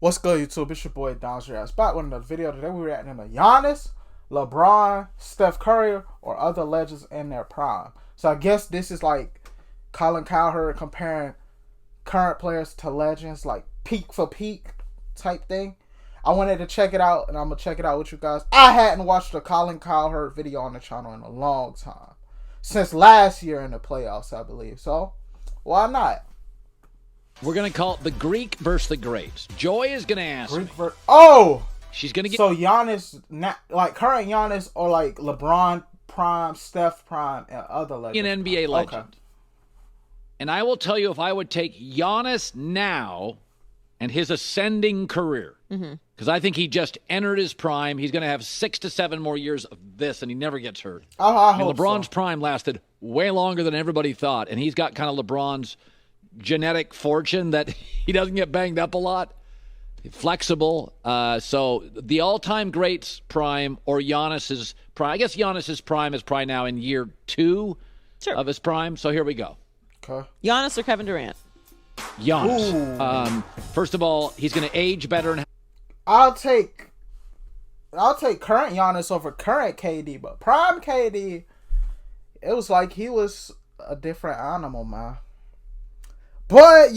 What's good, YouTube? It's your boy Don Jazz. Back with another video. Today we're reacting to Giannis, LeBron, Steph Curry, or other legends in their prime. So I guess this is like Colin Cowherd comparing current players to legends, like peak for peak type thing. I wanted to check it out, and I'm gonna check it out with you guys. I hadn't watched a Colin Cowherd video on the channel in a long time, since last year in the playoffs, I believe. So why not? We're going to call it the Greek versus the Greats. Joy is going to ask me. Oh! She's going to get... So Giannis, like current Giannis or like LeBron prime, Steph prime, and other legends? An NBA legend. Okay. And I will tell you, if I would take Giannis now and his ascending career, because I think he just entered his prime. He's going to have 6 to 7 more years of this, and he never gets hurt. I hope LeBron's so. prime lasted way longer than everybody thought, and he's got kind of LeBron's genetic fortune that he doesn't get banged up a lot. Flexible. So the all-time greats prime or Giannis's prime. I guess Giannis's prime is probably now in year 2 of his prime. So here we go. Okay. Giannis or Kevin Durant? Giannis. First of all, he's going to age better. And I'll take current Giannis over current KD, but prime KD, it was like he was a different animal, man. But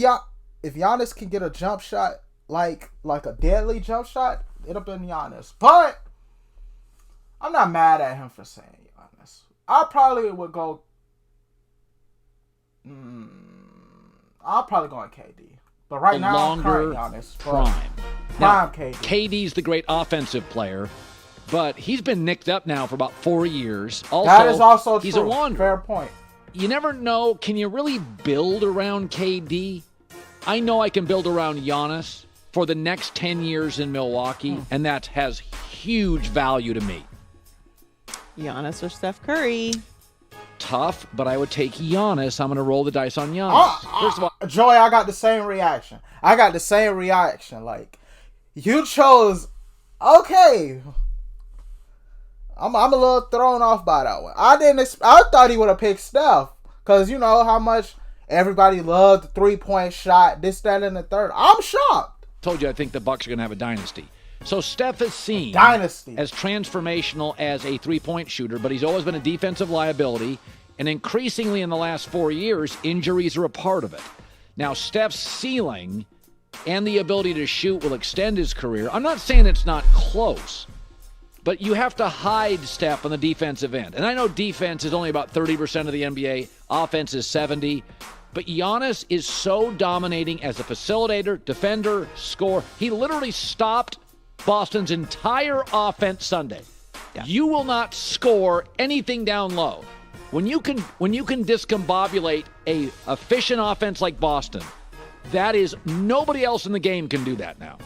if Giannis can get a jump shot, like a deadly jump shot, it'll be Giannis. But I'm not mad at him for saying Giannis. I probably would go. I'll probably go on KD. But right now, I'm current Giannis. Prime. Prime KD. KD's the great offensive player, but he's been nicked up now for about 4 years. Also, that is also true. He's a wanderer. Fair point. You never know. Can you really build around KD? I know I can build around Giannis for the next 10 years in Milwaukee, and that has huge value to me. Giannis or Steph Curry? Tough, but I would take Giannis. I'm going to roll the dice on Giannis. First of all, Joey, I got the same reaction. Like, you chose, okay. I'm a little thrown off by that one. I thought he would have picked Steph, because you know how much everybody loved the three-point shot, this, that, and the third. I'm shocked. Told you I think the Bucks are going to have a dynasty. So Steph is seen as transformational as a three-point shooter, but he's always been a defensive liability, and increasingly in the last 4 years, injuries are a part of it. Now, Steph's ceiling and the ability to shoot will extend his career. I'm not saying it's not close, but you have to hide Steph on the defensive end. And I know defense is only about 30% of the NBA. Offense is 70%. But Giannis is so dominating as a facilitator, defender, scorer. He literally stopped Boston's entire offense Sunday. Yeah. You will not score anything down low. When you can discombobulate a efficient offense like Boston, that is, nobody else in the game can do that now.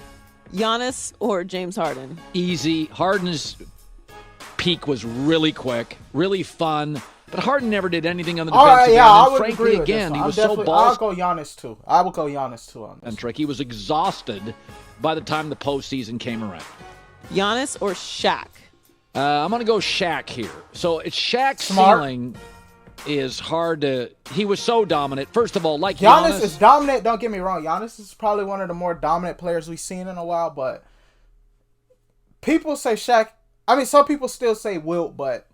Giannis or James Harden? Easy. Harden's peak was really quick, really fun, but Harden never did anything on the defensive end. I would frankly, agree with again, this. he was so balls. I'll go Giannis too. I will go Giannis too on this. And Trick, he was exhausted by the time the postseason came around. Giannis or Shaq? I'm going to go Shaq here. So it's Shaq's ceiling is hard to. He was so dominant. First of all, like Giannis is dominant. Don't get me wrong. Giannis is probably one of the more dominant players we've seen in a while. But people say Shaq. I mean, some people still say Wilt. But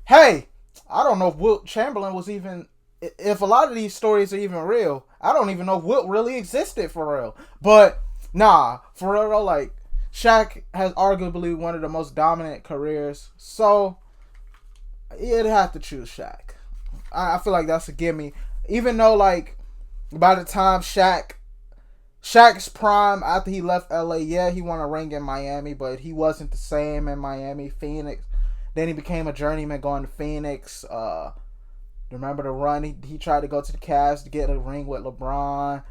hey, I don't know if Wilt Chamberlain was even. If a lot of these stories are even real, I don't even know if Wilt really existed for real. But nah, for real, like Shaq has arguably one of the most dominant careers. So you'd have to choose Shaq. I feel like that's a gimme. Even though, like, by the time Shaq's prime, after he left LA, yeah, he won a ring in Miami, but he wasn't the same in Miami. Phoenix. Then he became a journeyman going to Phoenix. Remember the run? He tried to go to the Cavs to get a ring with LeBron.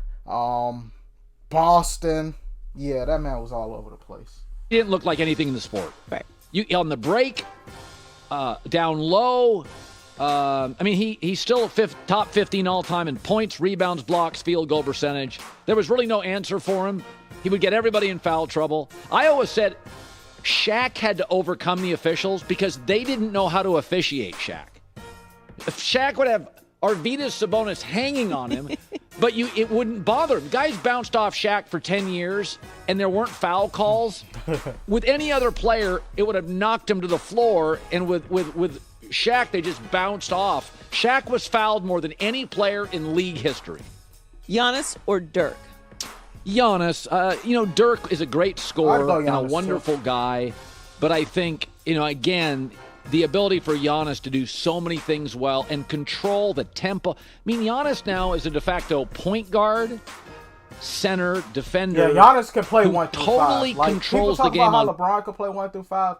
Boston. Yeah, that man was all over the place. He didn't look like anything in the sport. Right. You on the break, down low. I mean, he's still top 15 all-time in points, rebounds, blocks, field goal percentage. There was really no answer for him. He would get everybody in foul trouble. I always said Shaq had to overcome the officials because they didn't know how to officiate Shaq. If Shaq would have Arvydas Sabonis hanging on him, But it wouldn't bother him. Guys bounced off Shaq for 10 years, and there weren't foul calls. With any other player, it would have knocked him to the floor, and with Shaq, they just bounced off. Shaq was fouled more than any player in league history. Giannis or Dirk? Giannis. Dirk is a great scorer and a wonderful guy, but I think, again, the ability for Giannis to do so many things well and control the tempo. I mean, Giannis now is a de facto point guard, center, defender. Yeah, Giannis can play 1 through 5. Totally controls the game. People talk about how LeBron can play 1 through 5,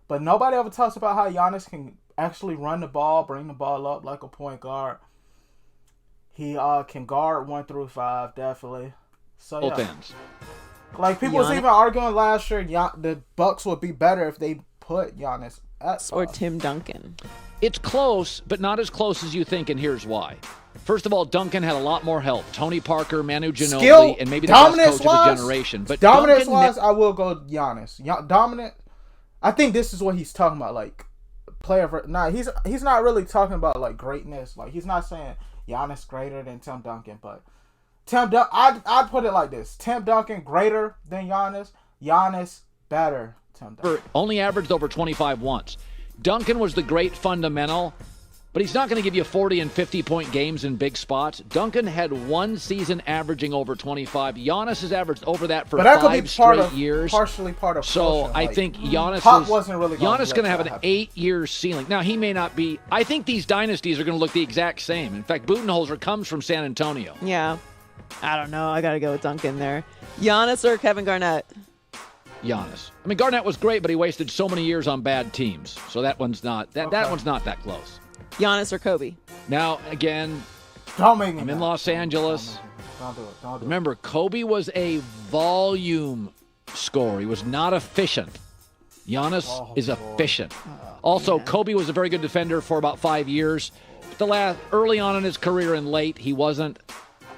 but nobody ever talks about how Giannis can actually run the ball, bring the ball up like a point guard. He can guard 1 through 5, definitely. So both ends. Like people was even arguing last year, the Bucks would be better if they put Giannis at 5. Or Tim Duncan. It's close, but not as close as you think, and here's why. First of all, Duncan had a lot more help. Tony Parker, Manu Ginobili, and maybe the best coach of the generation. But dominance-wise, I will go Giannis. Dominant. I think this is what he's talking about, like player. He's not really talking about like greatness. Like he's not saying Giannis greater than Tim Duncan, but I'd put it like this: Tim Duncan greater than Giannis. Giannis better. Tim Duncan only averaged over 25 once. Duncan was the great fundamental, but he's not going to give you 40 and 50-point games in big spots. Duncan had one season averaging over 25. Giannis has averaged over that for 5 straight years. Partially part of. So I think Giannis wasn't really Giannis going to have an 8-year ceiling. Now he may not be. I think these dynasties are going to look the exact same. In fact, Budenholzer comes from San Antonio. Yeah, I don't know. I got to go with Duncan there. Giannis or Kevin Garnett? Giannis. I mean, Garnett was great, but he wasted so many years on bad teams. So that one's not that one's not that close. Giannis or Kobe? Now, again, I'm in Los Angeles. Don't do it. Remember, Kobe was a volume scorer. He was not efficient. Giannis is efficient. Also, Kobe was a very good defender for about 5 years. But early on in his career and late, he wasn't.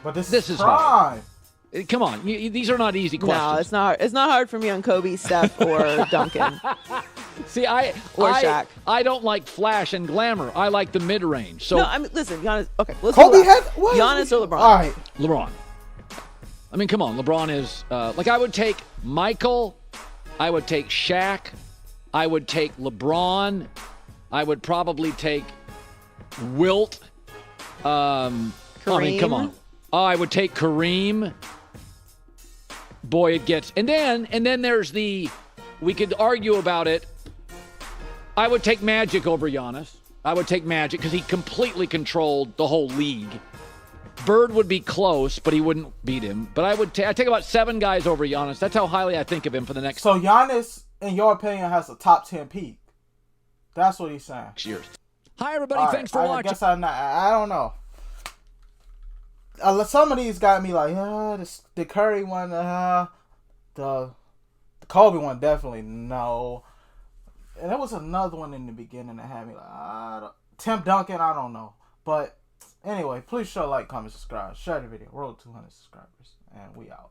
But this is hard. Come on, these are not easy questions. No, it's not. It's not hard for me on Kobe, Steph, or Duncan. See, Shaq. I don't like flash and glamour. I like the mid-range. So no, I mean, listen, Giannis. Okay, let's Kobe had what? Giannis or LeBron? All right, LeBron. I mean, come on, LeBron is I would take Michael, I would take Shaq, I would take LeBron, I would probably take Wilt. Kareem? I mean, come on. Oh, I would take Kareem. Boy, it gets. And then there's we could argue about it. I would take Magic over Giannis. I would take Magic because he completely controlled the whole league. Bird would be close, but he wouldn't beat him. But I'd take about 7 guys over Giannis. That's how highly I think of him for the next. So Giannis, in your opinion, has a top 10 peak. That's what he's saying. Years. Hi, everybody. Thanks for watching. I don't know. Some of these got me like, the Curry one, the Kobe one, definitely no. And there was another one in the beginning that had me like, Tim Duncan, I don't know. But anyway, please show, like, comment, subscribe, share the video. Roll 200 subscribers, and we out.